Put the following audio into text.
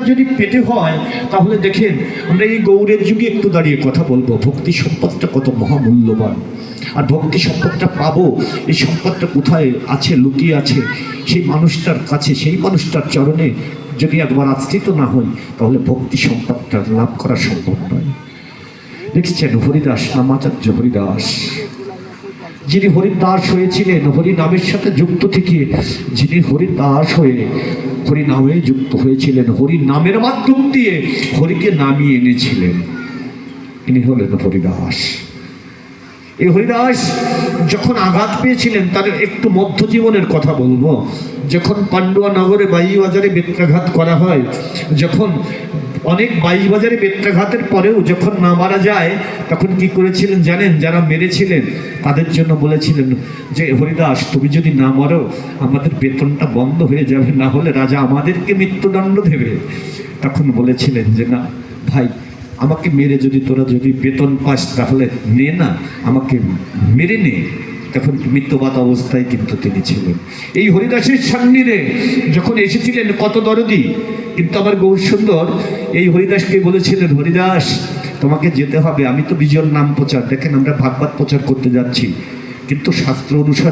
যদি পেতে হয় তাহলে দেখেন, আমরা এই গৌড়ের যুগে একটু দাঁড়িয়ে কথা বলবো ভক্তি সম্পদটা কত মহামূল্যবান। আর ভক্তি সম্পদটা পাবো, এই সম্পদটা কোথায় আছে, লুকিয়ে আছে সেই মানুষটার কাছে, সেই মানুষটার চরণে যদি একবার আশ্রিত না হই তাহলে ভক্তি সম্পদটা লাভ করা সম্ভব নয়। দেখছেন হরিদাস, নামাচার্য হরিদাস, যিনি হরিদাস হয়েছিলেন, হরি নামের সাথে যুক্ত থেকে যিনি হরিদাস হয়ে হরি নামে যুক্ত হয়েছিলেন, হরি নামের মাধ্যম দিয়ে হরিকে নামিয়ে এনেছিলেন, ইনি হলেন হরিদাস। এই হরিদাস যখন আঘাত পেয়েছিলেন, তার একটু মধ্য জীবনের কথা বলবো। যখন পান্ডুয়া নগরে বাজিবাজারে বেত্রাঘাত করা হয়, যখন অনেক বাজিবাজারে বেত্রাঘাতের পরেও যখন না মারা যায়, তখন কি করেছিলেন জানেন? যারা মেরেছিলেন তাদের জন্য বলেছিলেন যে হরিদাস, তুমি যদি না মারো আমাদের বেতনটা বন্ধ হয়ে যাবে, না হলে রাজা আমাদেরকে মৃত্যুদণ্ড দেবে। তখন বলেছিলেন যে না ভাই, আমাকে মেরে যদি তোরা যদি বেতন পাস তাহলে নে না, আমাকে মেরে নে। তখন মৃত্যুবাদ অবস্থায় কিন্তু তিনি ছিলেন। এই হরিদাসের সান্নিধ্যে যখন এসেছিলেন কত দরদি, কিন্তু আমার গৌরসুন্দর এই হরিদাসকে বলেছিলেন, হরিদাস তোমাকে যেতে হবে, আমি তো বিজয় নাম প্রচার, দেখেন আমরা ভাগবত প্রচার করতে যাচ্ছি, কিন্তু শাস্ত্র অনুসারে